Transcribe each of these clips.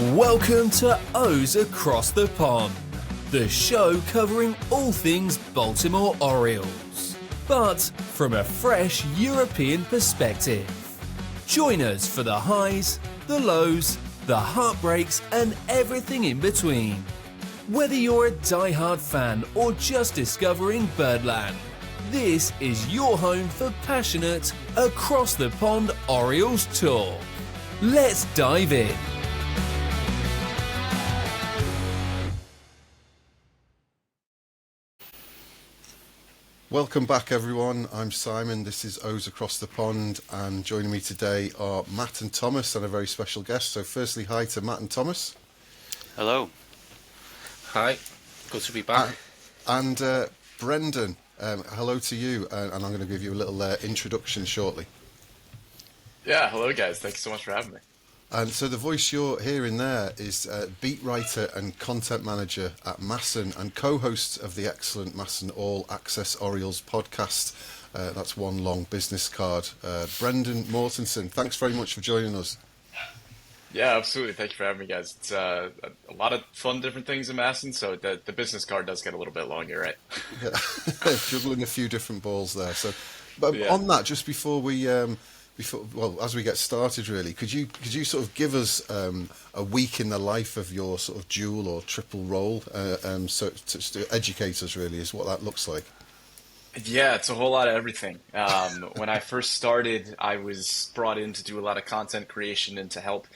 Welcome to O's Across the Pond, the show covering all things Baltimore Orioles, but from a fresh European perspective. Join us for the highs, the lows, the heartbreaks, and everything in between. Whether you're a die-hard fan or just discovering Birdland, this is your home for passionate, across-the-pond Orioles talk. Let's dive in. Welcome back, everyone. I'm Simon. This is O's Across the Pond, and joining me today are Matt and Thomas and a very special guest. So firstly, hi to Matt and Thomas. Hello. Hi, good to be back. And Brendan, hello to you, and I'm going to give you a little introduction shortly. Yeah, hello guys. Thanks so much for having me. And so the voice you're hearing there is beat writer and content manager at Masson and co-host of the excellent Masson All Access Orioles podcast. That's one long business card. Brendan Mortensen, thanks very much for joining us. Yeah, absolutely. Thank you for having me, guys. It's a lot of fun, different things in Masson, so the business card does get a little bit longer, right? Yeah. Juggling a few different balls there. So, but Yeah. on that, just before we as we get started, really, could you sort of give us a week in the life of your sort of dual or triple role, so to educate us, really, is what that looks like? Yeah, it's a whole lot of everything. When I first started, I was brought in to do a lot of content creation and to help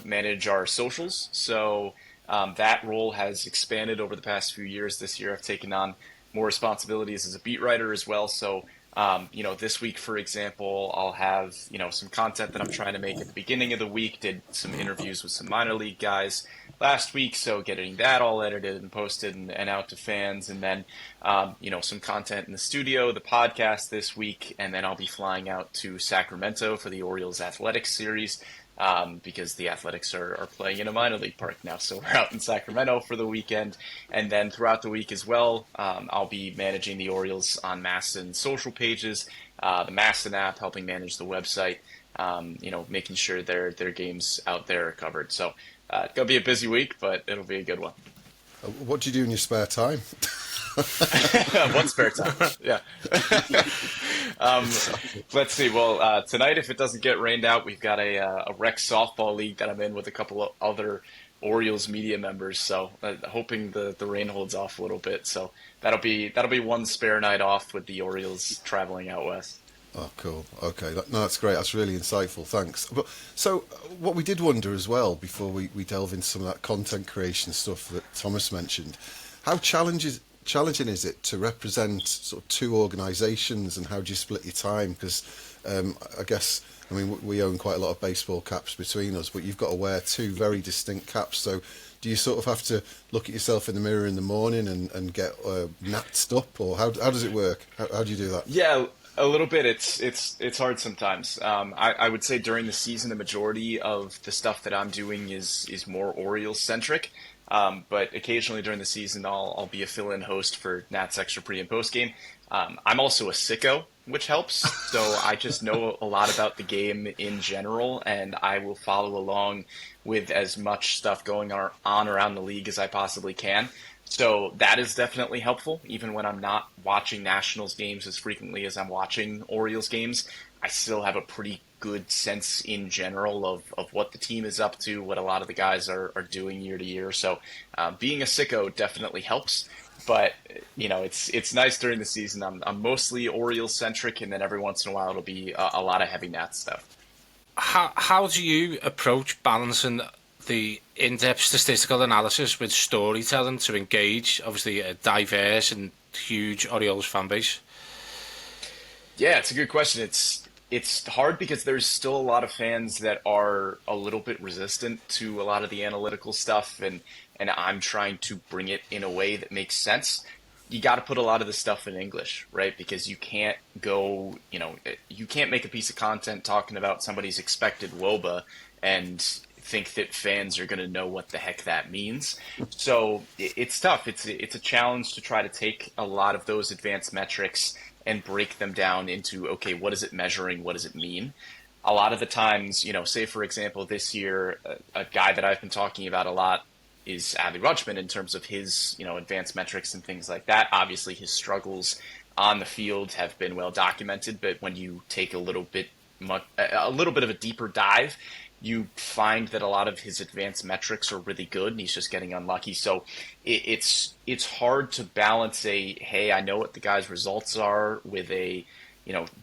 manage our socials. So that role has expanded over the past few years. This year, I've taken on more responsibilities as a beat writer as well. So this week, for example, I'll have, some content that I'm trying to make at the beginning of the week. Did some interviews with some minor league guys last week, so getting that all edited and posted and out to fans. And then, some content in the studio, the podcast this week, and then I'll be flying out to Sacramento for the Orioles Athletics series. Because the Athletics are playing in a minor league park now. So we're out in Sacramento for the weekend. And then throughout the week as well, I'll be managing the Orioles on Masson social pages, the Masson app, helping manage the website, making sure their games out there are covered. So it's going to be a busy week, but it'll be a good one. What do you do in your spare time? One spare time, yeah. Let's see. Well, tonight, if it doesn't get rained out, we've got a rec softball league that I'm in with a couple of other Orioles media members. So, hoping the rain holds off a little bit. So that'll be one spare night off with the Orioles traveling out west. Oh, cool. Okay, that's great. That's really insightful. Thanks. But so, what we did wonder as well before we delve into some of that content creation stuff that Thomas mentioned, how challenging is it to represent sort of two organisations, and how do you split your time? Because we own quite a lot of baseball caps between us, but you've got to wear two very distinct caps. So do you sort of have to look at yourself in the mirror in the morning and get natsed up, or how does it work? How do you do that? Yeah, a little bit. It's hard sometimes. I would say during the season, the majority of the stuff that I'm doing is more Orioles centric. But occasionally during the season, I'll be a fill-in host for Nats Extra pre and post game. I'm also a sicko, which helps. So I just know a lot about the game in general, and I will follow along with as much stuff going on around the league as I possibly can. So that is definitely helpful, even when I'm not watching Nationals games as frequently as I'm watching Orioles games. I still have a pretty good sense in general of what the team is up to, what a lot of the guys are doing year to year. So being a sicko definitely helps. But, it's nice during the season. I'm mostly Orioles centric, and then every once in a while it'll be a lot of heavy Nats stuff. How do you approach balancing the in-depth statistical analysis with storytelling to engage, obviously, a diverse and huge Orioles fan base? Yeah, it's a good question. It's hard because there's still a lot of fans that are a little bit resistant to a lot of the analytical stuff, and I'm trying to bring it in a way that makes sense. You got to put a lot of the stuff in English, right? Because you can't you can't make a piece of content talking about somebody's expected WOBA and think that fans are going to know what the heck that means. So it's tough. It's a challenge to try to take a lot of those advanced metrics and break them down into, okay, what is it measuring? What does it mean? a lot of the times, say for example, this year, a guy that I've been talking about a lot is Adley Rutschman in terms of his, advanced metrics and things like that. Obviously, his struggles on the field have been well documented, but when you take a little bit of a deeper dive, you find that a lot of his advanced metrics are really good, and he's just getting unlucky. So it's hard to balance hey, I know what the guy's results are with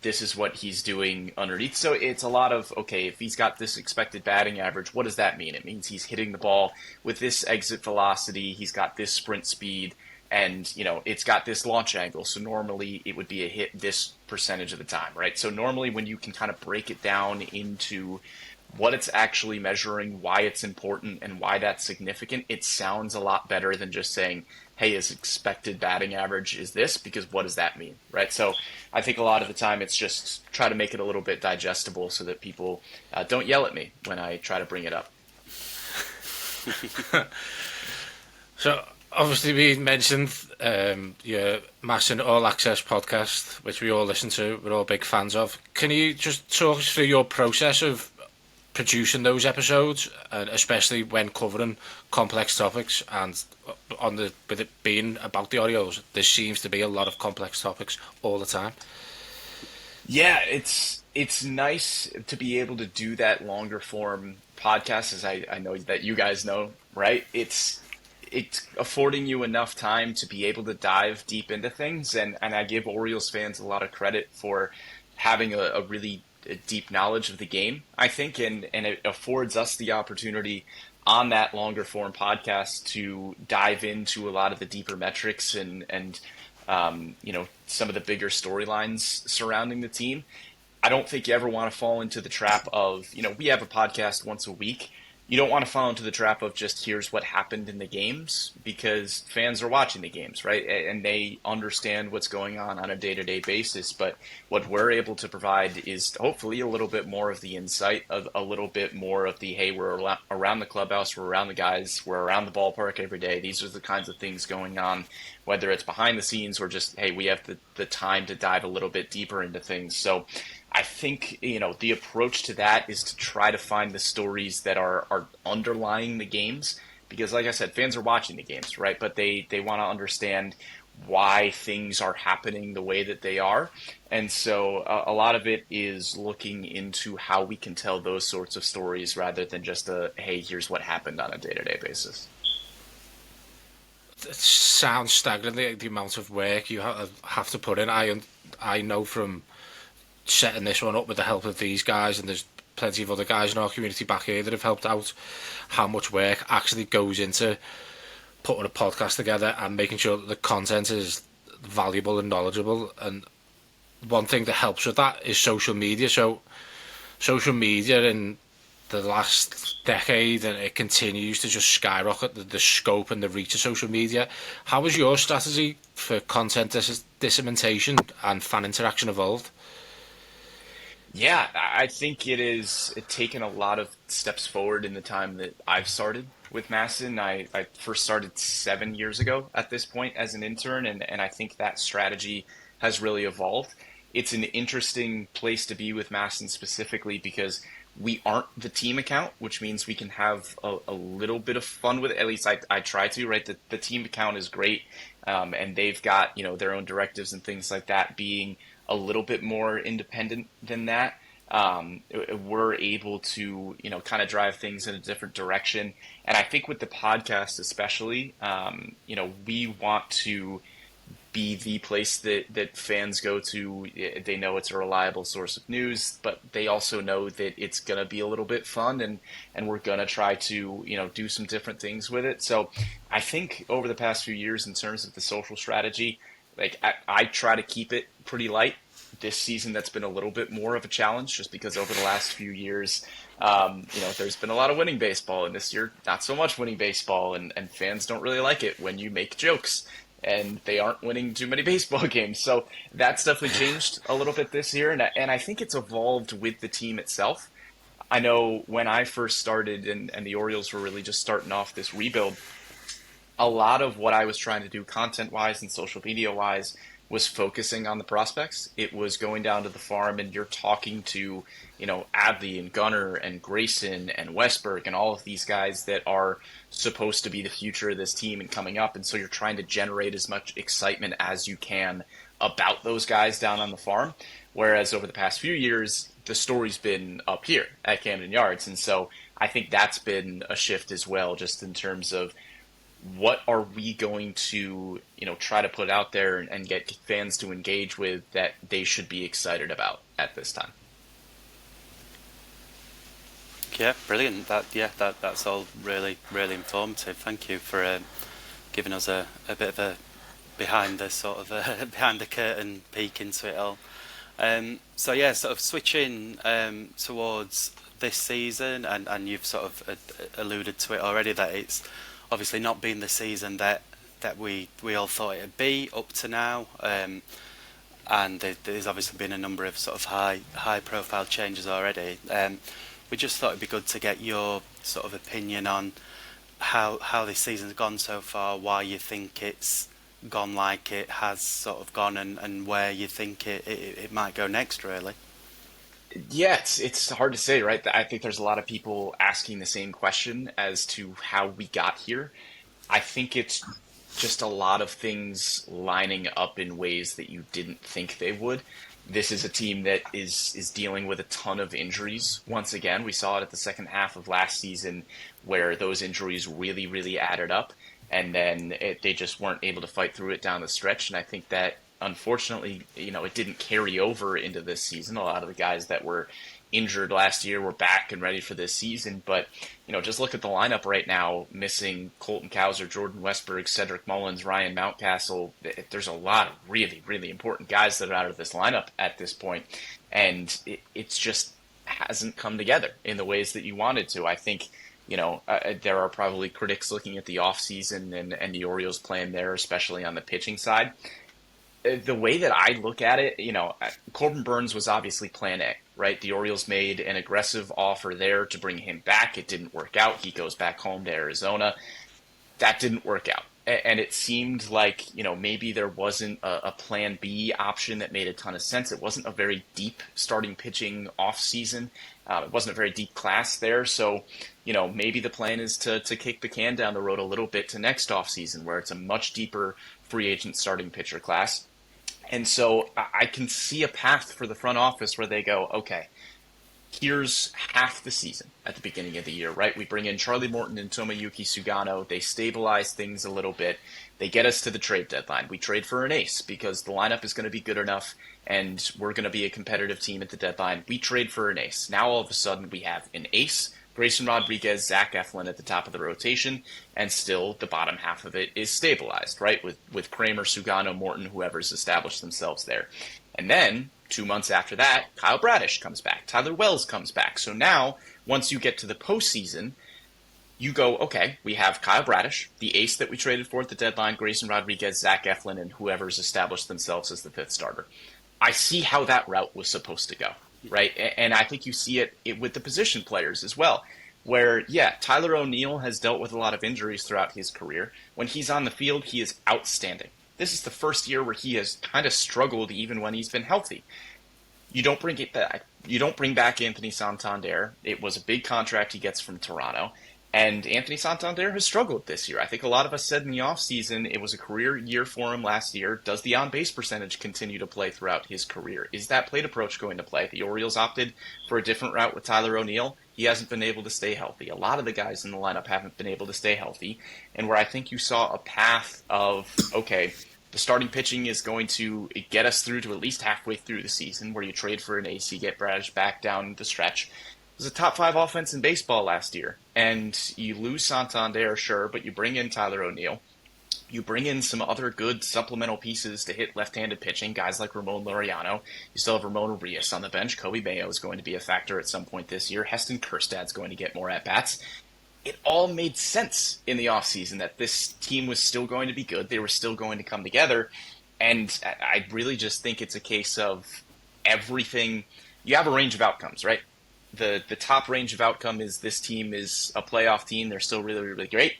this is what he's doing underneath. So it's a lot of, okay, if he's got this expected batting average, what does that mean? It means he's hitting the ball with this exit velocity, he's got this sprint speed, and it's got this launch angle. So normally it would be a hit this percentage of the time, right? So normally when you can kind of break it down into what it's actually measuring, why it's important, and why that's significant, it sounds a lot better than just saying, hey, his expected batting average is this, because what does that mean, right? So I think a lot of the time it's just try to make it a little bit digestible so that people don't yell at me when I try to bring it up. So obviously we mentioned your Masson All Access podcast, which we all listen to, we're all big fans of. Can you just talk us through your process of producing those episodes, and especially when covering complex topics, and with it being about the Orioles, there seems to be a lot of complex topics all the time. Yeah, it's nice to be able to do that longer form podcast, as I know that you guys know, right? It's affording you enough time to be able to dive deep into things, and I give Orioles fans a lot of credit for having a really deep knowledge of the game, I think, and it affords us the opportunity on that longer form podcast to dive into a lot of the deeper metrics and some of the bigger storylines surrounding the team. I don't think you ever want to fall into the trap of, we have a podcast once a week. You don't want to fall into the trap of just here's what happened in the games, because fans are watching the games, right? And they understand what's going on a day-to-day basis. But what we're able to provide is hopefully a little bit more of the insight, a little bit more of the, hey, we're around the clubhouse, we're around the guys, we're around the ballpark every day. These are the kinds of things going on, whether it's behind the scenes or just, hey, we have the time to dive a little bit deeper into things. So I think, the approach to that is to try to find the stories that are underlying the games, because like I said, fans are watching the games, right? But they want to understand why things are happening the way that they are. And so a lot of it is looking into how we can tell those sorts of stories rather than just hey, here's what happened on a day-to-day basis. It sounds staggering, the amount of work you have to put in. I know from setting this one up with the help of these guys, and there's plenty of other guys in our community back here that have helped out, how much work actually goes into putting a podcast together and making sure that the content is valuable and knowledgeable. And one thing that helps with that is social media. So social media in the last decade, and it continues to just skyrocket the scope and the reach of social media. How has your strategy for content dissemination and fan interaction evolved? Yeah, I think it's taken a lot of steps forward in the time that I've started with Masson. I first started 7 years ago at this point as an intern, and I think that strategy has really evolved. It's an interesting place to be with Masson specifically because we aren't the team account, which means we can have a little bit of fun with it. At least I try to, right? The team account is great, and they've got, their own directives and things like that. Being a little bit more independent than that, we're able to, kind of drive things in a different direction. And I think with the podcast especially, we want to be the place that fans go to. They know it's a reliable source of news, but they also know that it's going to be a little bit fun, and we're going to try to, do some different things with it. So I think over the past few years, in terms of the social strategy, like I try to keep it pretty light. This season, that's been a little bit more of a challenge, just because over the last few years, there's been a lot of winning baseball, and this year, not so much winning baseball, and fans don't really like it when you make jokes, and they aren't winning too many baseball games. So that's definitely changed a little bit this year, and I think it's evolved with the team itself. I know when I first started, and the Orioles were really just starting off this rebuild, a lot of what I was trying to do content-wise and social media-wise was focusing on the prospects. It was going down to the farm and you're talking to, Adley and Gunnar and Grayson and Westberg and all of these guys that are supposed to be the future of this team and coming up. And so you're trying to generate as much excitement as you can about those guys down on the farm. Whereas over the past few years, the story's been up here at Camden Yards. And so I think that's been a shift as well, just in terms of what are we going to, try to put out there and get fans to engage with that they should be excited about at this time. Yeah, brilliant. That's all really, really informative. Thank you for giving us a bit of a behind the behind the curtain peek into it all. So yeah, sort of switching towards this season, and you've sort of alluded to it already, that it's obviously not been the season that we all thought it'd be up to now, and there's obviously been a number of sort of high profile changes already. We just thought it'd be good to get your sort of opinion on how this season's gone so far, why you think it's gone like it has sort of gone, and where you think it might go next, really. Yeah, it's hard to say, right? I think there's a lot of people asking the same question as to how we got here. I think it's just a lot of things lining up in ways that you didn't think they would. This is a team that is dealing with a ton of injuries. Once again, we saw it at the second half of last season where those injuries really, really added up, and then they just weren't able to fight through it down the stretch. And I think that, unfortunately, it didn't carry over into this season. A lot of the guys that were injured last year were back and ready for this season. But, just look at the lineup right now, missing Colton Cowser, Jordan Westberg, Cedric Mullins, Ryan Mountcastle. There's a lot of really, really important guys that are out of this lineup at this point. And it's just hasn't come together in the ways that you wanted to. I think, there are probably critics looking at the offseason and the Orioles plan there, especially on the pitching side. The way that I look at it, Corbin Burns was obviously plan A, right? The Orioles made an aggressive offer there to bring him back. It didn't work out. He goes back home to Arizona. That didn't work out. And it seemed like, maybe there wasn't a plan B option that made a ton of sense. It wasn't a very deep starting pitching off season. It wasn't a very deep class there. So, maybe the plan is to kick the can down the road a little bit to next off season, where it's a much deeper free agent starting pitcher class. And so I can see a path for the front office where they go, okay, here's half the season at the beginning of the year, right? We bring in Charlie Morton and Tomoyuki Sugano. They stabilize things a little bit. They get us to the trade deadline. We trade for an ace because the lineup is going to be good enough and we're going to be a competitive team at the deadline. We trade for an ace. Now all of a sudden we have an ace, Grayson Rodriguez, Zach Eflin at the top of the rotation, and still the bottom half of it is stabilized, right? With Kramer, Sugano, Morton, whoever's established themselves there. And then 2 months after that, Kyle Bradish comes back. Tyler Wells comes back. So now, once you get to the postseason, you go, okay, we have Kyle Bradish, the ace that we traded for at the deadline, Grayson Rodriguez, Zach Eflin, and whoever's established themselves as the fifth starter. I see how that route was supposed to go, right? And I think you see it with the position players as well, where, yeah, Tyler O'Neill has dealt with a lot of injuries throughout his career. When he's on the field, he is outstanding. This is the first year where he has kind of struggled even when he's been healthy. You don't bring it back. You don't bring back Anthony Santander. It was a big contract he gets from Toronto. And Anthony Santander has struggled this year. I think a lot of us said in the offseason it was a career year for him last year. Does the on-base percentage continue to play throughout his career? Is that plate approach going to play? The Orioles opted for a different route with Tyler O'Neill. He hasn't been able to stay healthy. A lot of the guys in the lineup haven't been able to stay healthy. And where I think you saw a path of, okay, the starting pitching is going to get us through to at least halfway through the season, where you trade for an ace, you get Bradish back down the stretch. It was a top 5 offense in baseball last year, and you lose Santander, sure, but you bring in Tyler O'Neill. You bring in some other good supplemental pieces to hit left-handed pitching, guys like Ramon Laureano. You still have Ramon Urias on the bench. Kobe Mayo is going to be a factor at some point this year. Heston Kjerstad's going to get more at-bats. It all made sense in the offseason that this team was still going to be good. They were still going to come together. And I really just think it's a case of everything. You have a range of outcomes, right? The top range of outcome is this team is a playoff team. They're still really, really great.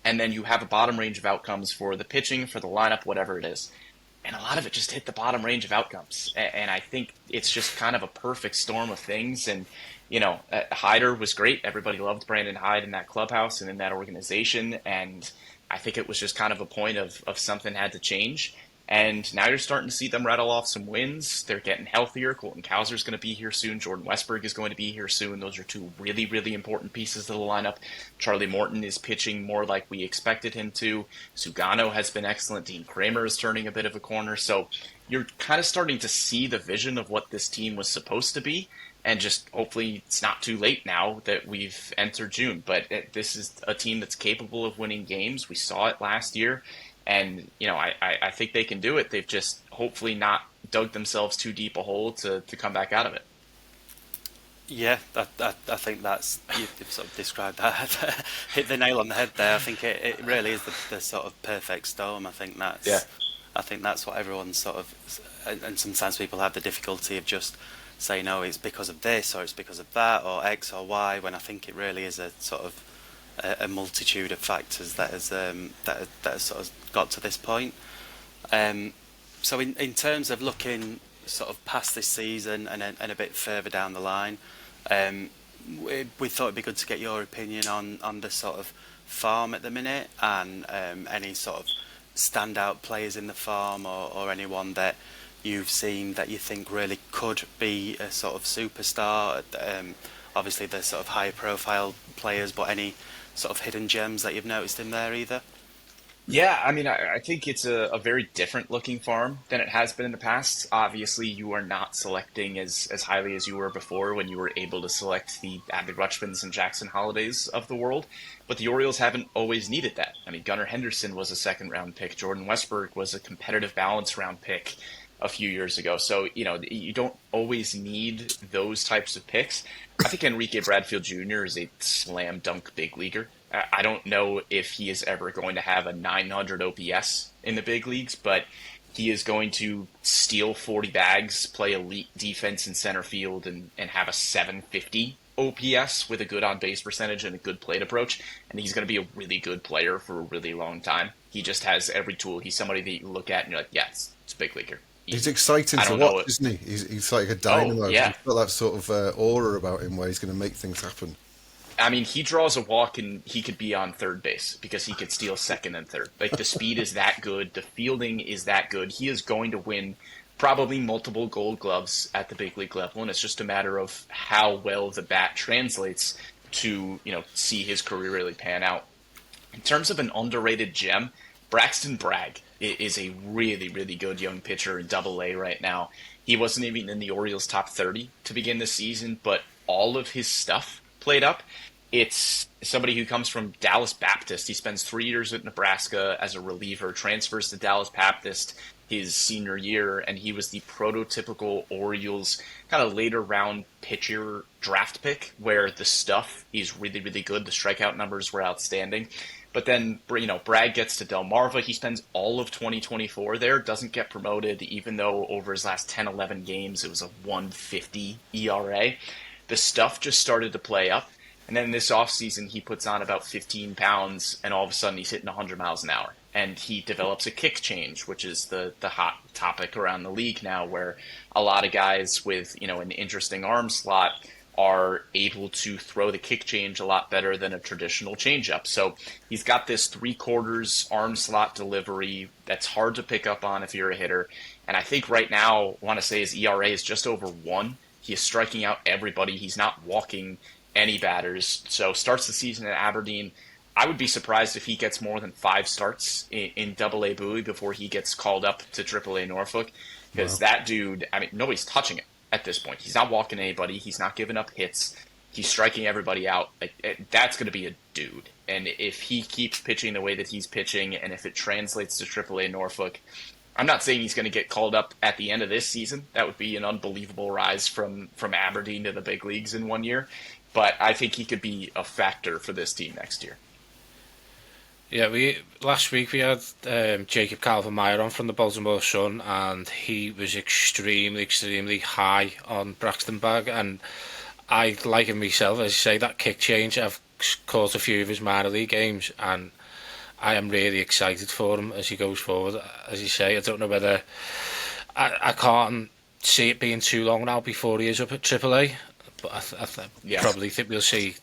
And then you have a bottom range of outcomes for the pitching, for the lineup, whatever it is. and a lot of it just hit the bottom range of outcomes. And I think it's just kind of a perfect storm of things. And, Hyder was great. Everybody loved Brandon Hyde in that clubhouse and in that organization. And I think it was just kind of a point of something had to change. And now you're starting to see them rattle off some wins. They're getting healthier. Colton Cowser's going to be here soon. Jordan Westberg is going to be here soon. Those are two really, really important pieces of the lineup. Charlie Morton is pitching more like we expected him to. Sugano has been excellent. Dean Kramer is turning a bit of a corner. So you're kind of starting to see the vision of what this team was supposed to be. And just hopefully it's not too late now that we've entered June. But this is a team that's capable of winning games. We saw it last year. And, I think they can do it. They've just hopefully not dug themselves too deep a hole to come back out of it. Yeah, I think that's, you've sort of described that, hit the nail on the head there. I think it really is the sort of perfect storm. I think that's what everyone's sort of, and sometimes people have the difficulty of just saying, oh, it's because of this or it's because of that or X or Y, when I think it really is a sort of a multitude of factors that has sort of got to this point. So in terms of looking sort of past this season and a bit further down the line, we thought it'd be good to get your opinion on the sort of farm at the minute and any sort of standout players in the farm or anyone that you've seen that you think really could be a sort of superstar. Obviously the sort of high profile players, but any sort of hidden gems that you've noticed in there either? Yeah, I mean, I think it's a very different looking farm than it has been in the past. Obviously, you are not selecting as highly as you were before when you were able to select the Adley Rutschmans and Jackson Hollidays of the world. But the Orioles haven't always needed that. I mean, Gunnar Henderson was a second-round pick. Jordan Westberg was a competitive balance round pick a few years ago. So, you don't always need those types of picks. I think Enrique Bradfield Jr. is a slam dunk big leaguer. I don't know if he is ever going to have a 900 OPS in the big leagues, but he is going to steal 40 bags, play elite defense in center field, and have a 750 OPS with a good on-base percentage and a good plate approach. And he's going to be a really good player for a really long time. He just has every tool. He's somebody that you look at and you're like, yes, it's a big leaguer. He's exciting to watch, isn't he? He's like a dynamo. Oh, yeah. He's got that sort of aura about him where he's going to make things happen. I mean, he draws a walk and he could be on third base because he could steal second and third. Like, the speed is that good. The fielding is that good. He is going to win probably multiple gold gloves at the big league level, and it's just a matter of how well the bat translates to, see his career really pan out. In terms of an underrated gem, Braxton Bragg is a really, really good young pitcher in Double-A right now. He wasn't even in the Orioles top 30 to begin the season, but all of his stuff played up. It's somebody who comes from Dallas Baptist. He spends 3 years at Nebraska as a reliever, transfers to Dallas Baptist his senior year, and he was the prototypical Orioles kind of later round pitcher draft pick where the stuff is really, really good. The strikeout numbers were outstanding. But then, Bragg gets to Delmarva. He spends all of 2024 there, doesn't get promoted, even though over his last 10, 11 games, it was a 150 ERA. The stuff just started to play up. And then this offseason, he puts on about 15 pounds, and all of a sudden he's hitting 100 miles an hour. And he develops a kick change, which is the hot topic around the league now, where a lot of guys with, an interesting arm slot are able to throw the kick change a lot better than a traditional changeup. So he's got this 3/4 arm slot delivery that's hard to pick up on if you're a hitter. And I think right now, I want to say his ERA is just over 1. He is striking out everybody. He's not walking any batters. So starts the season at Aberdeen. I would be surprised if he gets more than 5 starts in Double-A Bowie before he gets called up to Triple-A Norfolk. Because that dude, nobody's touching it at this point. He's not walking anybody. He's not giving up hits. He's striking everybody out. That's going to be a dude. And if he keeps pitching the way that he's pitching, and if it translates to Triple-A Norfolk, I'm not saying he's going to get called up at the end of this season. That would be an unbelievable rise from Aberdeen to the big leagues in 1 year. But I think he could be a factor for this team next year. Yeah, last week we had Jacob Calvin-Meyer on from the Baltimore Sun, and he was extremely, extremely high on Braxton Bragg, and I like him myself. As you say, that kick change, I've caught a few of his minor league games, and I am really excited for him as he goes forward. As you say, I don't know whether I can't see it being too long now before he is up at AAA. But I probably think we'll see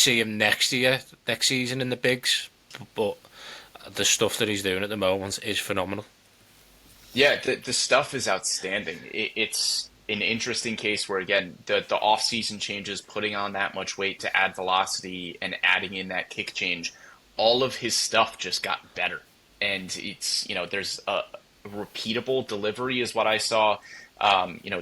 him next season in the bigs. But the stuff that he's doing at the moment is phenomenal. Yeah, the stuff is outstanding. It's an interesting case where, again, the off-season changes, putting on that much weight to add velocity and adding in that kick change, all of his stuff just got better. And it's, there's a repeatable delivery is what I saw.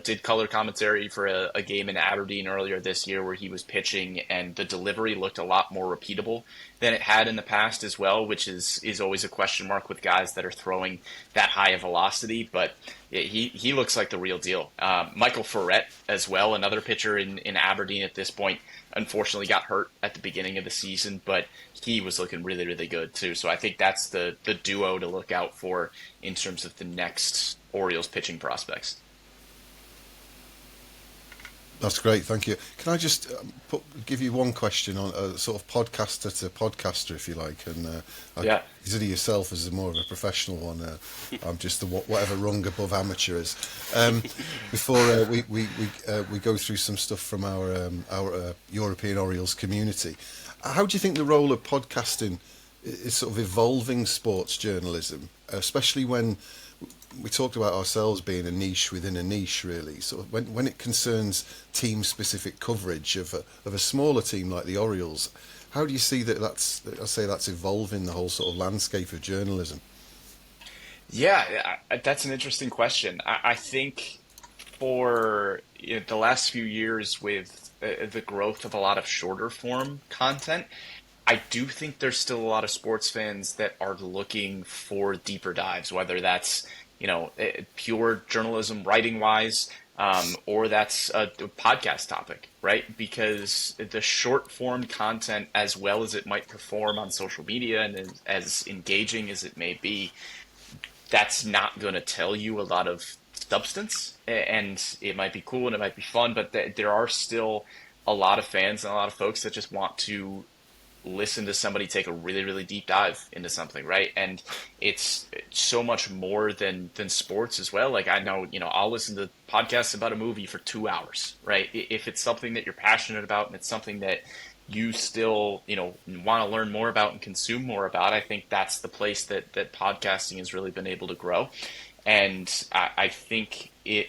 Did color commentary for a game in Aberdeen earlier this year where he was pitching, and the delivery looked a lot more repeatable than it had in the past as well, which is always a question mark with guys that are throwing that high of velocity. But he looks like the real deal. Michael Ferret as well, another pitcher in Aberdeen at this point, unfortunately got hurt at the beginning of the season, but he was looking really, really good too. So I think that's the duo to look out for in terms of the next Orioles pitching prospects. That's great, thank you. Can I just give you one question on a sort of podcaster to podcaster, if you like, and consider yourself as more of a professional one. I'm just the whatever rung above amateur is. Before we go through some stuff from our European Orioles community, how do you think the role of podcasting is sort of evolving sports journalism, especially when we talked about ourselves being a niche within a niche, really. So when it concerns team-specific coverage of a smaller team like the Orioles, how do you see that's evolving the whole sort of landscape of journalism? Yeah, that's an interesting question. I think for the last few years with the growth of a lot of shorter form content, I do think there's still a lot of sports fans that are looking for deeper dives, whether that's pure journalism writing wise, or that's a podcast topic, right? Because the short form content, as well as it might perform on social media and as engaging as it may be, that's not going to tell you a lot of substance. And it might be cool and it might be fun, but there are still a lot of fans and a lot of folks that just want to listen to somebody take a really, really deep dive into something, right? And it's so much more than sports as well. Like I know, I'll listen to podcasts about a movie for 2 hours, right? If it's something that you're passionate about and it's something that you still, want to learn more about and consume more about, I think that's the place that podcasting has really been able to grow. And I think it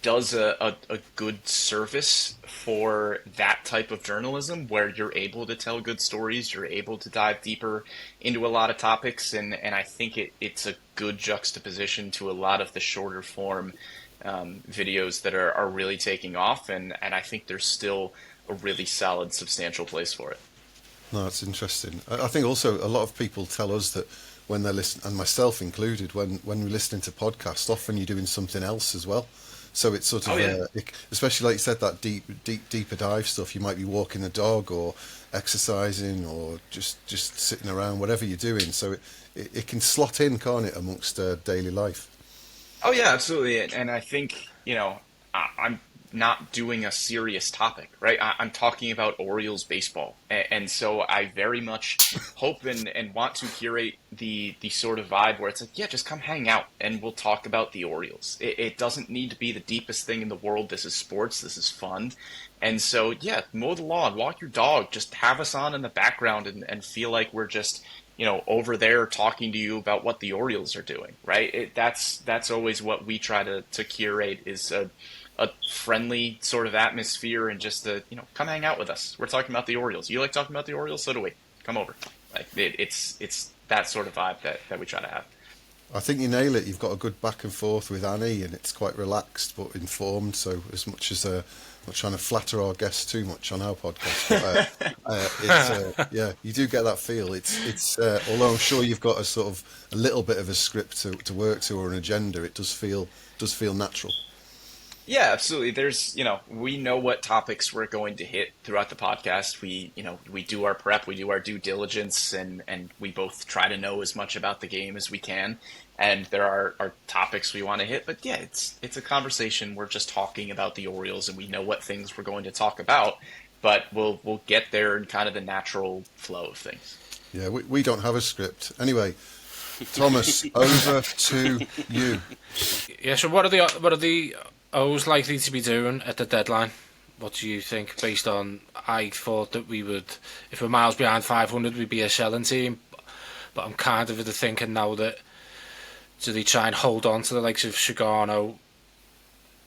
does a good service for that type of journalism where you're able to tell good stories, you're able to dive deeper into a lot of topics, and I think it's a good juxtaposition to a lot of the shorter form videos that are really taking off, and I think there's still a really solid, substantial place for it. No, that's interesting. I think also a lot of people tell us that when they're listening, and myself included, when we're listening to podcasts, often you're doing something else as well. So it's sort of, especially like you said, that deeper dive stuff. You might be walking the dog or exercising or just sitting around, whatever you're doing. So it can slot in, can't it, amongst daily life? Oh yeah, absolutely. And I think, I'm not doing a serious topic, right? I'm talking about Orioles baseball. And so I very much hope and want to curate the sort of vibe where it's like, yeah, just come hang out and we'll talk about the Orioles. It doesn't need to be the deepest thing in the world. This is sports. This is fun. And so, yeah, mow the lawn, walk your dog, just have us on in the background and feel like we're just, over there talking to you about what the Orioles are doing, right? That's always what we try to curate is a friendly sort of atmosphere and just come hang out with us. We're talking about the Orioles. You like talking about the Orioles? So do we. Come over. Like it's that sort of vibe that we try to have. I think you nail it. You've got a good back and forth with Annie, and it's quite relaxed but informed. So as much as not trying to flatter our guests too much on our podcast, but you do get that feel. It's although I'm sure you've got a little bit of a script to work to or an agenda, it does feel natural. Yeah, absolutely. There's, we know what topics we're going to hit throughout the podcast. We do our prep, we do our due diligence, and we both try to know as much about the game as we can. And there are topics we want to hit, but yeah, it's a conversation. We're just talking about the Orioles, and we know what things we're going to talk about, but we'll get there in kind of the natural flow of things. Yeah, we don't have a script. Anyway, Thomas, over to you. Yeah. So what are the O's likely to be doing at the deadline? What do you think? Based on, I thought that we would, if we're miles behind 500, we'd be a selling team. But I'm kind of the thinking now that, do they try and hold on to the likes of Shigano,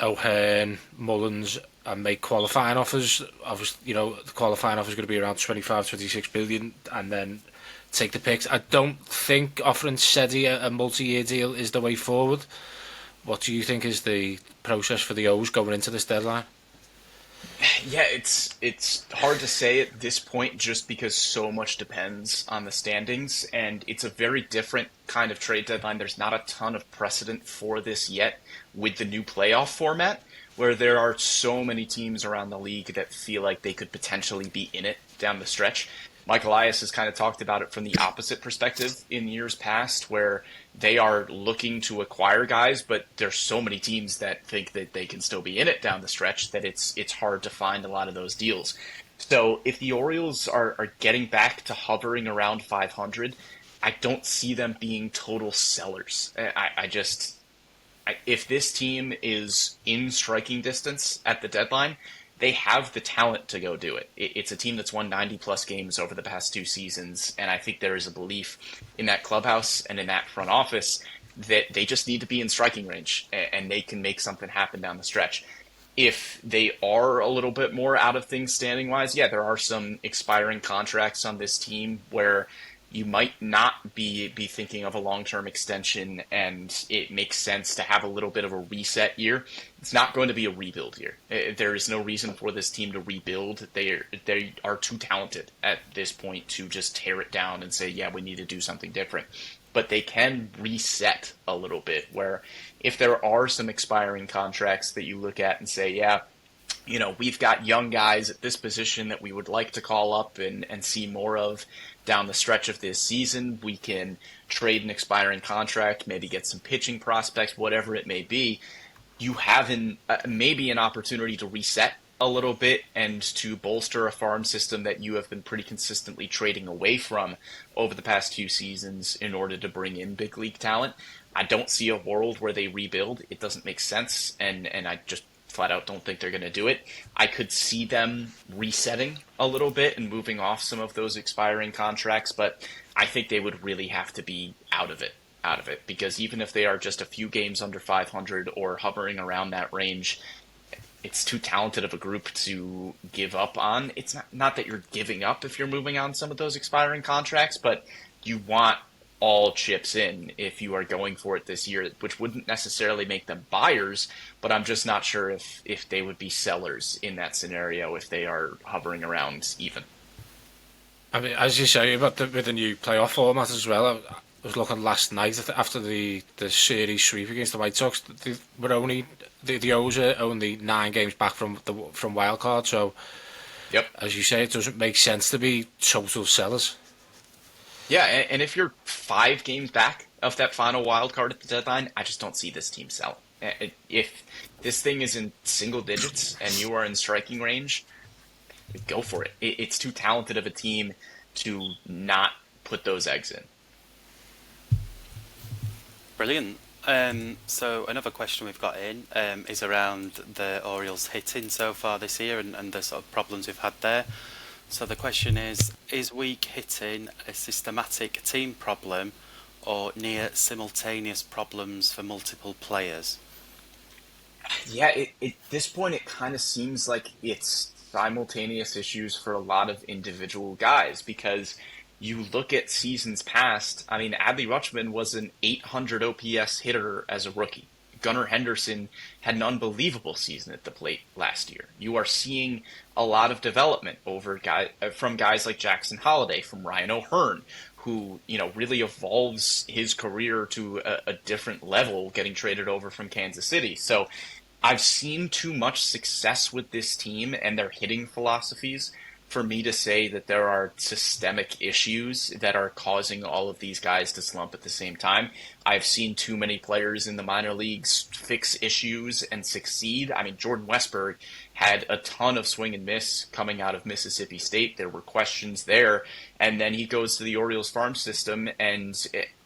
O'Hearn, Mullins, and make qualifying offers? Obviously, the qualifying offer is going to be around 25, 26 billion, and then take the picks. I don't think offering Sedi a multi-year deal is the way forward. What do you think is the process for the O's going into this deadline? Yeah, it's hard to say at this point just because so much depends on the standings, and it's a very different kind of trade deadline. There's not a ton of precedent for this yet with the new playoff format, where there are so many teams around the league that feel like they could potentially be in it down the stretch. Mike Elias has kind of talked about it from the opposite perspective in years past, where they are looking to acquire guys, but there's so many teams that think that they can still be in it down the stretch that it's hard to find a lot of those deals. So if the Orioles are getting back to hovering around 500, I don't see them being total sellers. If this team is in striking distance at the deadline, they have the talent to go do it. It's a team that's won 90-plus games over the past 2 seasons, and I think there is a belief in that clubhouse and in that front office that they just need to be in striking range, and they can make something happen down the stretch. If they are a little bit more out of things standing-wise, yeah, there are some expiring contracts on this team where you might not be thinking of a long-term extension, and it makes sense to have a little bit of a reset year. It's not going to be a rebuild year. There is no reason for this team to rebuild. They are too talented at this point to just tear it down and say, yeah, we need to do something different. But they can reset a little bit, where if there are some expiring contracts that you look at and say, yeah, we've got young guys at this position that we would like to call up and see more of down the stretch of this season. We can trade an expiring contract, maybe get some pitching prospects, whatever it may be. You have maybe an opportunity to reset a little bit and to bolster a farm system that you have been pretty consistently trading away from over the past few seasons in order to bring in big league talent. I don't see a world where they rebuild. It doesn't make sense, and I just flat out don't think they're going to do it. I could see them resetting a little bit and moving off some of those expiring contracts, but I think they would really have to be out of it, because even if they are just a few games under 500 or hovering around that range, it's too talented of a group to give up on. It's not that you're giving up if you're moving on some of those expiring contracts, but you want all chips in if you are going for it this year, which wouldn't necessarily make them buyers, but I'm just not sure if they would be sellers in that scenario if they are hovering around even. I mean, as you say about with the new playoff format as well, I was looking last night after the series sweep against the White Sox. The O's are only 9 games back from wildcard, so yep. As you say, it doesn't make sense to be total sellers. Yeah, and if you're 5 games back of that final wild card at the deadline, I just don't see this team selling. If this thing is in single digits and you are in striking range, go for it. It's too talented of a team to not put those eggs in. Brilliant. So another question we've got in is around the Orioles hitting so far this year and the sort of problems we've had there. So the question is weak hitting a systematic team problem or near simultaneous problems for multiple players? Yeah, at this point it kind of seems like it's simultaneous issues for a lot of individual guys, because you look at seasons past. I mean, Adley Rutschman was an 800 OPS hitter as a rookie. Gunnar Henderson had an unbelievable season at the plate last year. You are seeing a lot of development from guys like Jackson Holliday, from Ryan O'Hearn, who really evolves his career to a different level, getting traded over from Kansas City. So I've seen too much success with this team and their hitting philosophies for me to say that there are systemic issues that are causing all of these guys to slump at the same time. I've seen too many players in the minor leagues fix issues and succeed. I mean, Jordan Westburg had a ton of swing and miss coming out of Mississippi State. There were questions there. And then he goes to the Orioles farm system, and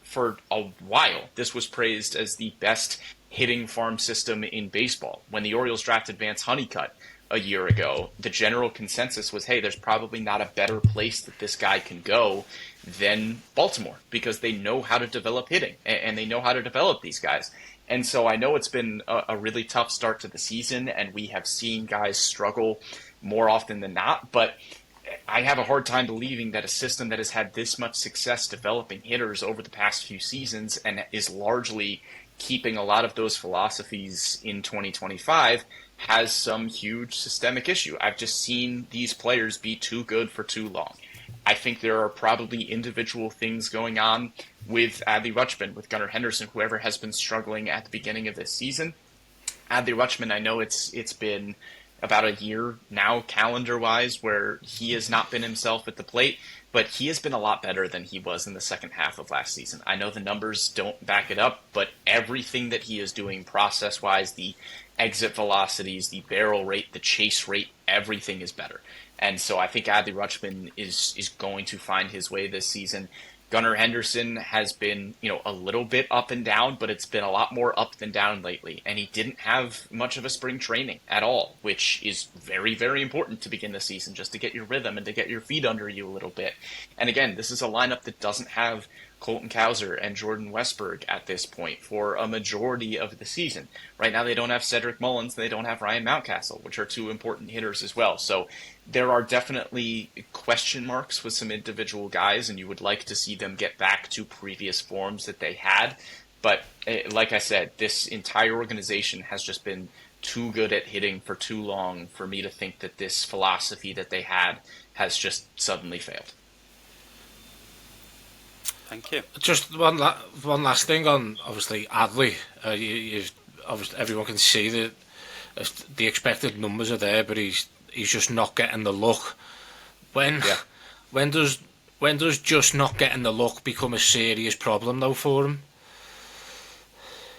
for a while, this was praised as the best hitting farm system in baseball. When the Orioles drafted Vance Honeycutt a year ago, the general consensus was, hey, there's probably not a better place that this guy can go than Baltimore, because they know how to develop hitting and they know how to develop these guys. And so I know it's been a really tough start to the season, and we have seen guys struggle more often than not, but I have a hard time believing that a system that has had this much success developing hitters over the past few seasons and is largely keeping a lot of those philosophies in 2025 has some huge systemic issue. I've just seen these players be too good for too long. I think there are probably individual things going on with Adley Rutschman, with Gunnar Henderson, whoever has been struggling at the beginning of this season. Adley Rutschman, I know it's been about a year now, calendar-wise, where he has not been himself at the plate, but he has been a lot better than he was in the second half of last season. I know the numbers don't back it up, but everything that he is doing process-wise, the exit velocities, the barrel rate, the chase rate, everything is better. And so I think Adley Rutschman is going to find his way this season. Gunnar Henderson has been, a little bit up and down, but it's been a lot more up than down lately. And he didn't have much of a spring training at all, which is very, very important to begin the season, just to get your rhythm and to get your feet under you a little bit. And again, this is a lineup that doesn't have Colton Cowser and Jordan Westburg at this point for a majority of the season. Right now they don't have Cedric Mullins, they don't have Ryan Mountcastle, which are two important hitters as well. So there are definitely question marks with some individual guys, and you would like to see them get back to previous forms that they had. But like I said, this entire organization has just been too good at hitting for too long for me to think that this philosophy that they had has just suddenly failed. Thank you. Just one last thing on, obviously, Adley. Obviously, everyone can see that the expected numbers are there, but he's just not getting the look. When does just not getting the look become a serious problem though for him?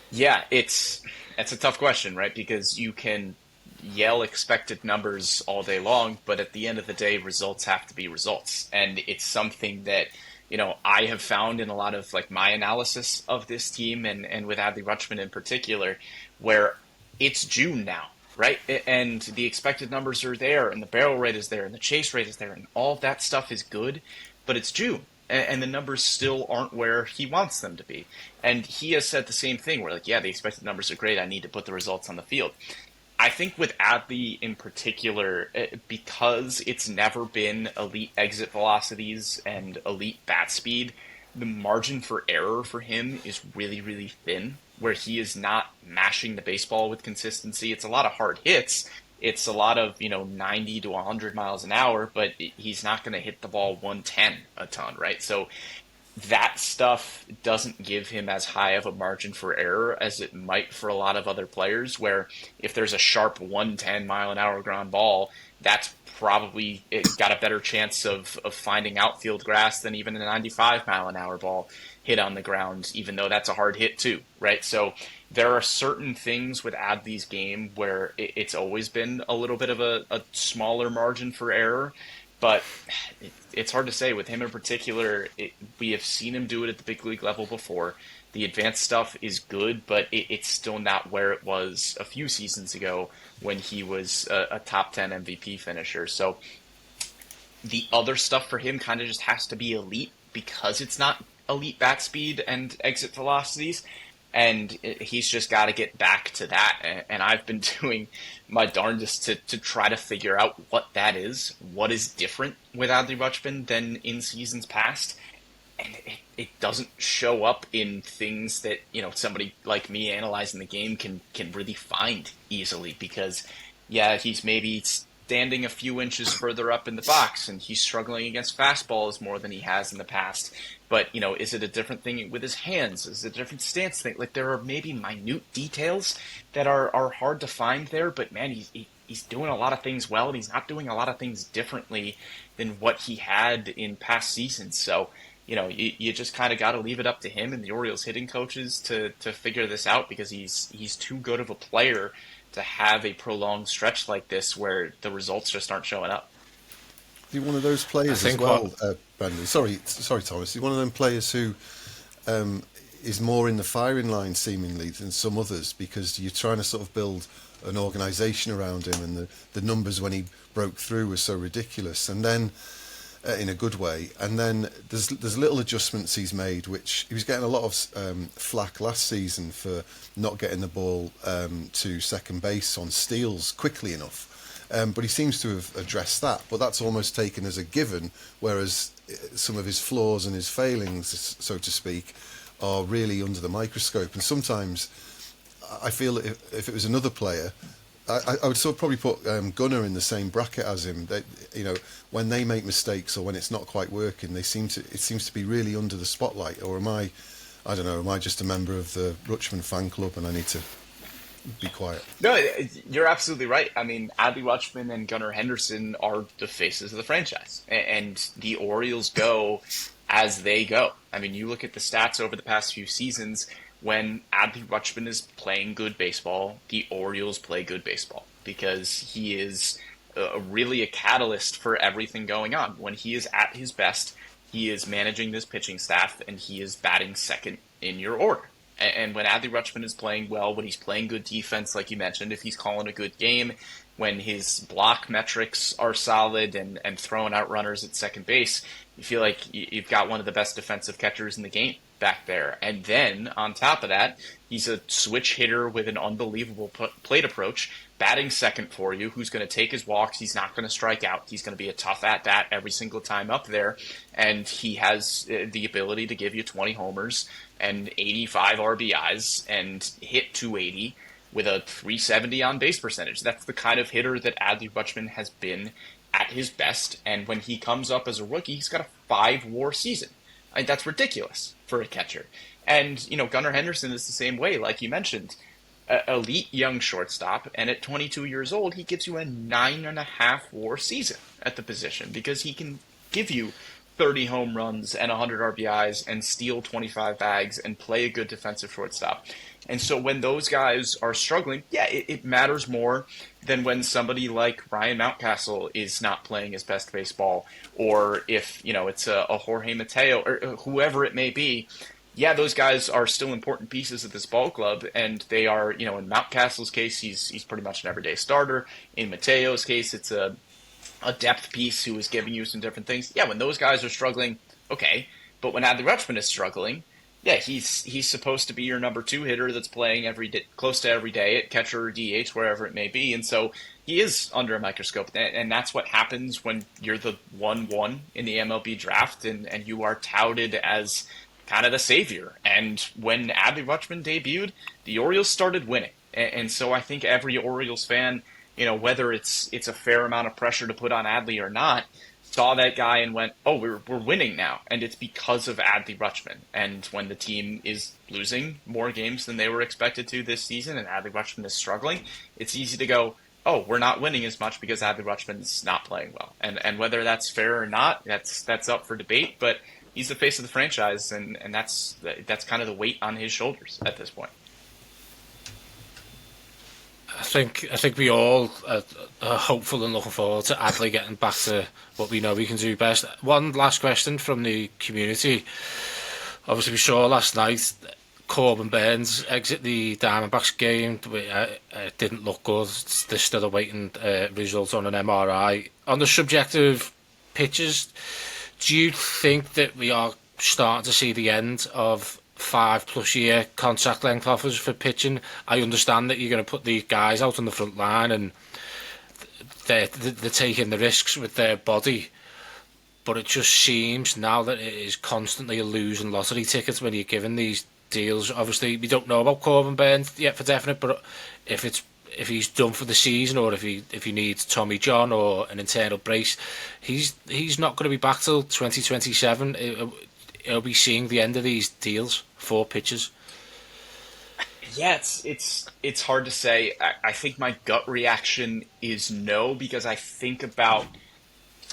Yeah, it's a tough question, right? Because you can yell expected numbers all day long, but at the end of the day, results have to be results, and it's something that I have found in a lot of my analysis of this team and with Adley Rutschman in particular, where it's June now, right? And the expected numbers are there, and the barrel rate is there, and the chase rate is there, and all that stuff is good, but it's June, and the numbers still aren't where he wants them to be. And he has said the same thing, where the expected numbers are great, I need to put the results on the field. I think with Adley in particular, because it's never been elite exit velocities and elite bat speed, the margin for error for him is really, really thin, where he is not mashing the baseball with consistency. It's a lot of hard hits. It's a lot of, 90 to 100 miles an hour, but he's not going to hit the ball 110 a ton, right? So that stuff doesn't give him as high of a margin for error as it might for a lot of other players, where if there's a sharp 110 mile an hour ground ball, that's probably got a better chance of finding outfield grass than even a 95 mile an hour ball hit on the ground, even though that's a hard hit too, right? So there are certain things with Adley's game where it's always been a little bit of a smaller margin for error. But it's hard to say. With him in particular, we have seen him do it at the big league level before. The advanced stuff is good, but it's still not where it was a few seasons ago when he was a top 10 MVP finisher. So the other stuff for him kind of just has to be elite, because it's not elite bat speed and exit velocities. And he's just got to get back to that. And I've been doing my darndest to try to figure out what that is, what is different with Adley Rutschman than in seasons past. And it doesn't show up in things that, somebody like me analyzing the game can really find easily. Because, he's maybe standing a few inches further up in the box, and he's struggling against fastballs more than he has in the past. But, is it a different thing with his hands? Is it a different stance thing? There are maybe minute details that are hard to find there, but man, he's doing a lot of things well, and he's not doing a lot of things differently than what he had in past seasons. So, you just kind of got to leave it up to him and the Orioles hitting coaches to figure this out, because he's too good of a player to have a prolonged stretch like this where the results just aren't showing up. You're one of those players as well, Brandon. Sorry, Thomas. You're one of them players who is more in the firing line seemingly than some others, because you're trying to sort of build an organisation around him, and the numbers when he broke through were so ridiculous, and then in a good way. And then there's little adjustments he's made, which he was getting a lot of flack last season for not getting the ball to second base on steals quickly enough. But he seems to have addressed that. But that's almost taken as a given, whereas some of his flaws and his failings, so to speak, are really under the microscope. And sometimes I feel that if it was another player, I would sort of probably put Gunnar in the same bracket as him. They, when they make mistakes or when it's not quite working, it seems to be really under the spotlight. Or am I don't know, am I just a member of the Rutschman fan club and I need to be quiet? No, you're absolutely right. I mean, Adley Rutschman and Gunnar Henderson are the faces of the franchise, and the Orioles go as they go. I mean, you look at the stats over the past few seasons. When Adley Rutschman is playing good baseball, the Orioles play good baseball, because he is really a catalyst for everything going on. When he is at his best, he is managing this pitching staff, and he is batting second in your order. And when Adley Rutschman is playing well, when he's playing good defense, like you mentioned, if he's calling a good game, when his block metrics are solid and throwing out runners at second base, you feel like you've got one of the best defensive catchers in the game back there. And then, on top of that, he's a switch hitter with an unbelievable plate approach, batting second for you, who's going to take his walks. He's not going to strike out. He's going to be a tough at-bat every single time up there. And he has the ability to give you 20 homers and 85 RBIs and hit 280 with a 370 on-base percentage. That's the kind of hitter that Adley Rutschman has been at his best. And when he comes up as a rookie, he's got a 5-WAR season. I mean, that's ridiculous for a catcher. And, Gunnar Henderson is the same way, like you mentioned. Elite young shortstop, and at 22 years old, he gives you a 9.5 WAR season at the position, because he can give you 30 home runs and 100 RBIs and steal 25 bags and play a good defensive shortstop. And so when those guys are struggling, yeah, it matters more than when somebody like Ryan Mountcastle is not playing his best baseball, or if, it's a Jorge Mateo or whoever it may be. Yeah, those guys are still important pieces of this ball club, and they are, in Mountcastle's case, he's pretty much an everyday starter. In Mateo's case, it's a depth piece who is giving you some different things. Yeah, when those guys are struggling, okay. But when Adley Rutschman is struggling, yeah, he's supposed to be your number 2 hitter that's playing close to every day at catcher or DH, wherever it may be. And so he is under a microscope. And that's what happens when you're the 1-1 in the MLB draft and you are touted as kind of the savior. And when Adley Rutschman debuted, the Orioles started winning. And so I think every Orioles fan, whether it's a fair amount of pressure to put on Adley or not, saw that guy and went, oh, we're winning now. And it's because of Adley Rutschman. And when the team is losing more games than they were expected to this season and Adley Rutschman is struggling, it's easy to go, oh, we're not winning as much because Adley Rutschman's not playing well. And whether that's fair or not, that's up for debate. But he's the face of the franchise, and that's kind of the weight on his shoulders at this point. I think we all are hopeful and looking forward to Adley getting back to what we know we can do best. One last question from the community. Obviously, we saw last night Corbin Burns exit the Diamondbacks game. It didn't look good. They're still awaiting results on an MRI. On the subject of pitches, do you think that we are starting to see the end of 5+ year contract length offers for pitching? I understand that you're going to put the guys out on the front line and they're taking the risks with their body, but it just seems now that it is constantly a losing lottery ticket when you're given these deals. Obviously, we don't know about Corbin Burns yet for definite, but if he's done for the season, or if he needs Tommy John or an internal brace, he's not going to be back till 2027. It'll be seeing the end of these deals for pitchers. Yeah, it's hard to say. I think my gut reaction is no, because I think about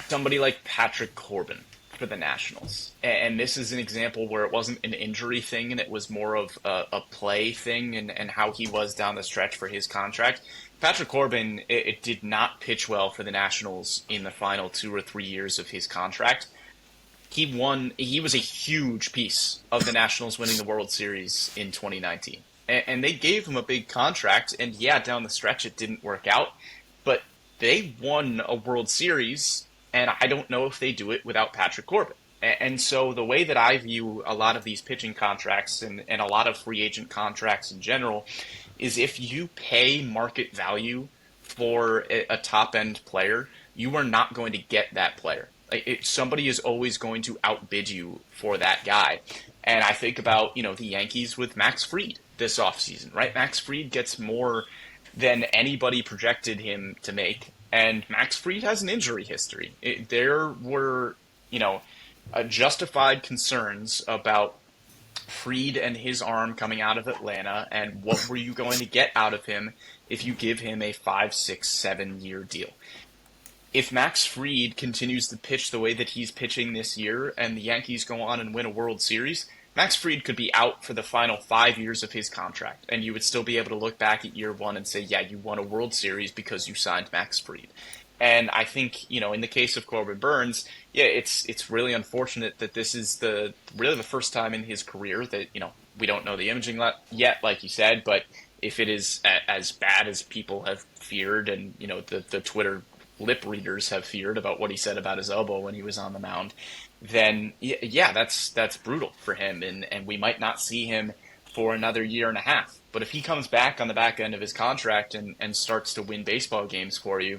somebody like Patrick Corbin for the Nationals. And this is an example where it wasn't an injury thing and it was more of a play thing, and how he was down the stretch for his contract. Patrick Corbin, it did not pitch well for the Nationals in the final 2 or 3 years of his contract. He was a huge piece of the Nationals winning the World Series in 2019. And they gave him a big contract, and yeah, down the stretch it didn't work out, but they won a World Series, and I don't know if they do it without Patrick Corbin. And so the way that I view a lot of these pitching contracts, and a lot of free agent contracts in general, is if you pay market value for a top end player, you are not going to get that player. Somebody is always going to outbid you for that guy. And I think about, the Yankees with Max Fried this offseason, right? Max Fried gets more than anybody projected him to make. And Max Fried has an injury history. There were, justified concerns about Fried and his arm coming out of Atlanta, and what were you going to get out of him if you give him a 5, 6, 7 year deal. If Max Fried continues to pitch the way that he's pitching this year and the Yankees go on and win a World Series, Max Fried could be out for the final 5 years of his contract, and you would still be able to look back at year one and say, yeah, you won a World Series because you signed Max Fried. And I think, in the case of Corbin Burns, yeah, it's really unfortunate that this is really the first time in his career that, we don't know the imaging yet, like you said, but if it is as bad as people have feared, and, the Twitter lip readers have feared about what he said about his elbow when he was on the mound, then yeah, that's brutal for him, and we might not see him for another year and a half. But if he comes back on the back end of his contract and starts to win baseball games for you,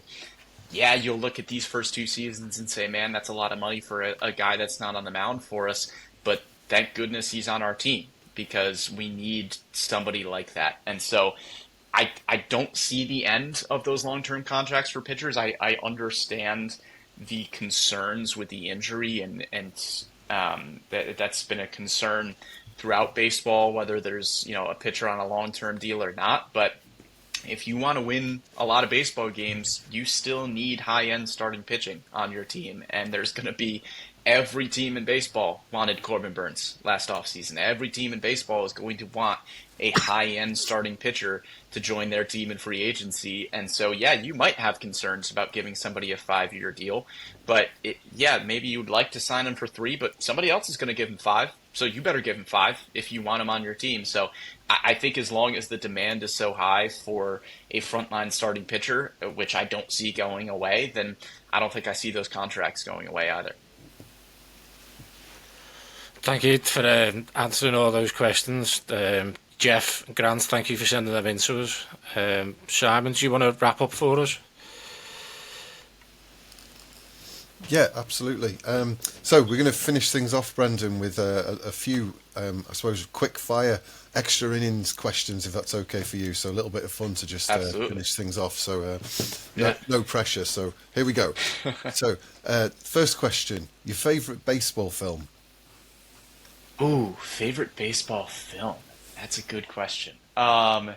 yeah, you'll look at these first 2 seasons and say, man, that's a lot of money for a guy that's not on the mound for us. But thank goodness he's on our team, because we need somebody like that. And so I don't see the end of those long-term contracts for pitchers. I understand the concerns with the injury, and that's been a concern throughout baseball, whether there's a pitcher on a long-term deal or not. But if you want to win a lot of baseball games, you still need high-end starting pitching on your team. And there's going to be every team in baseball wanted Corbin Burns last offseason. Every team in baseball is going to want a high-end starting pitcher to join their team in free agency. And so, yeah, you might have concerns about giving somebody a 5-year deal. But, maybe you would like to sign him for 3, but somebody else is going to give him 5. So you better give him 5 if you want him on your team. So I think as long as the demand is so high for a frontline starting pitcher, which I don't see going away, then I don't think I see those contracts going away either. Thank you for answering all those questions. Jeff, Grant, thank you for sending them in to us. Simon, do you want to wrap up for us? Yeah, absolutely. So we're going to finish things off, Brendan, with a few, I suppose, quick-fire extra innings questions, if that's okay for you. So a little bit of fun to just finish things off. So no pressure. So here we go. So first question, your favourite baseball film? Ooh, favorite baseball film? That's a good question. Probably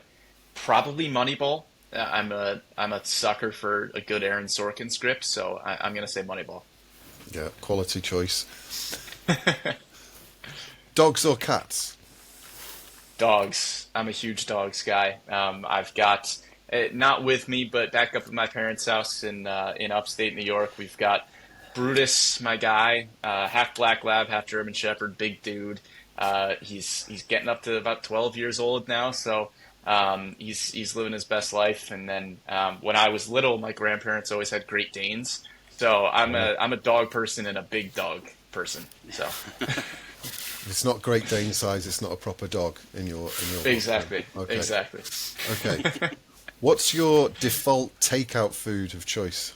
Moneyball. I'm a sucker for a good Aaron Sorkin script, so I'm going to say Moneyball. Yeah, quality choice. Dogs or cats? Dogs. I'm a huge dogs guy. I've got, not with me, but back up at my parents' house in upstate New York, we've got Brutus, my guy, half black lab, half German Shepherd, big dude. He's getting up to about 12 years old now, so he's living his best life. And then when I was little, my grandparents always had Great Danes, so I'm a dog person and a big dog person. So it's not Great Dane size; it's not a proper dog in your exactly. Okay. Exactly. Okay. What's your default takeout food of choice?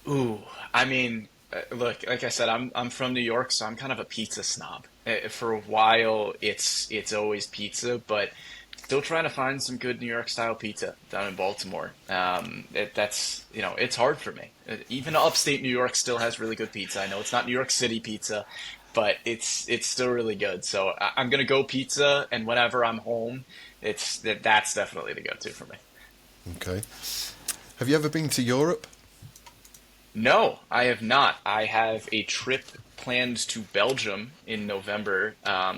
Ooh, I mean, look, like I said, I'm from New York, so I'm kind of a pizza snob. For a while, it's always pizza, but still trying to find some good New York style pizza down in Baltimore. That's it's hard for me. Even upstate New York still has really good pizza. I know it's not New York City pizza, but it's still really good. So I'm gonna go pizza, and whenever I'm home, that's definitely the go-to for me. Okay. Have you ever been to Europe? No, I have not. I have a trip planned to Belgium in November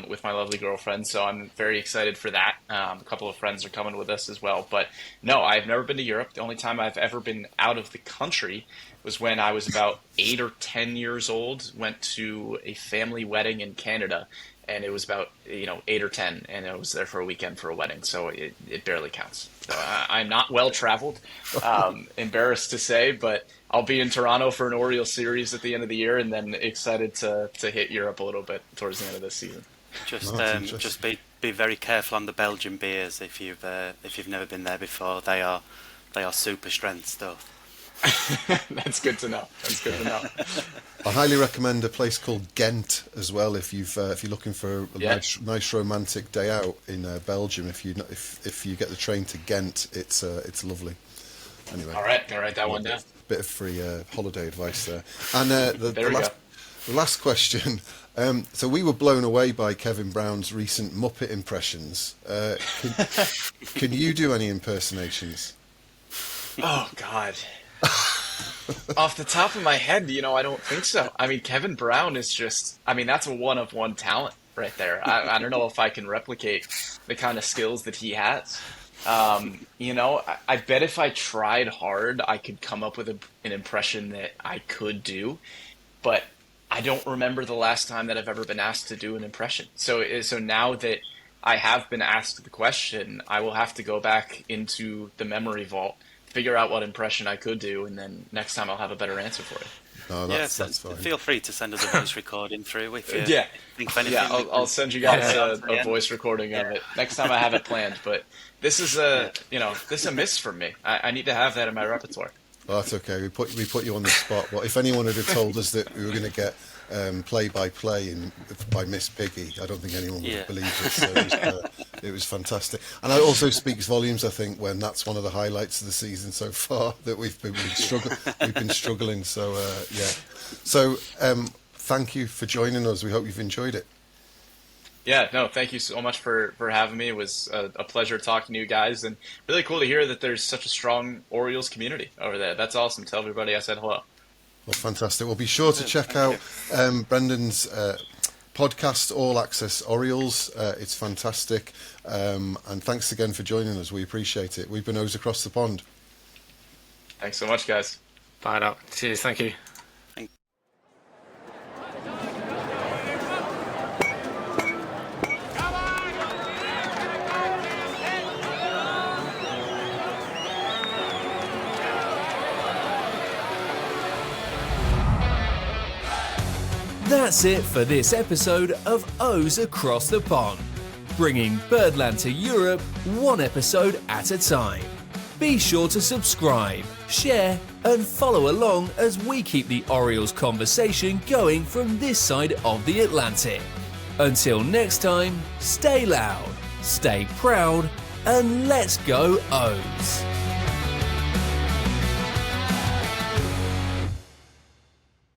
with my lovely girlfriend, so I'm very excited for that. A couple of friends are coming with us as well. But no, I've never been to Europe. The only time I've ever been out of the country was when I was about 8 or 10 years old. Went to a family wedding in Canada, and it was about 8 or 10, and I was there for a weekend for a wedding, so it barely counts. So I'm not well traveled, embarrassed to say, but I'll be in Toronto for an Orioles series at the end of the year, and then excited to hit Europe a little bit towards the end of this season. Just be very careful on the Belgian beers if you've never been there before. They are super strength stuff. That's good to know. I highly recommend a place called Ghent as well if you're looking for a nice romantic day out in Belgium. If you get the train to Ghent, it's lovely. Anyway, all right, that one down. Bit of free holiday advice there. And the last question. So we were blown away by Kevin Brown's recent Muppet impressions. Can you do any impersonations? Oh God. Off the top of my head, I don't think so. I mean, Kevin Brown is that's a one-of-one talent right there. I don't know if I can replicate the kind of skills that he has. I bet if I tried hard, I could come up with an impression that I could do, but I don't remember the last time that I've ever been asked to do an impression. So now that I have been asked the question, I will have to go back into the memory vault, figure out what impression I could do, and then next time I'll have a better answer for it. No, that's fine. Feel free to send us a voice recording through if you think of anything. Yeah, I'll send you guys a voice recording of it next time I have it planned. But this is a miss from me. I need to have that in my repertoire. Well, that's okay. We put you on the spot. Well, if anyone had told us that we were going to get play-by-play by Miss Piggy, I don't think anyone would have believed it. So it was fantastic, and it also speaks volumes, I think, when that's one of the highlights of the season so far that we've been struggling. So So thank you for joining us. We hope you've enjoyed it. Yeah, no, thank you so much for having me. It was a pleasure talking to you guys, and really cool to hear that there's such a strong Orioles community over there. That's awesome. Tell everybody I said hello. Well, fantastic. Well, be sure to check out Brendan's podcast, All Access Orioles. It's fantastic. And thanks again for joining us. We appreciate it. We've been O's Across the Pond. Thanks so much, guys. Bye now. Cheers. Thank you. That's it for this episode of O's Across the Pond, bringing Birdland to Europe one episode at a time. Be sure to subscribe, share and follow along as we keep the Orioles conversation going from this side of the Atlantic. Until next time, stay loud, stay proud and let's go O's!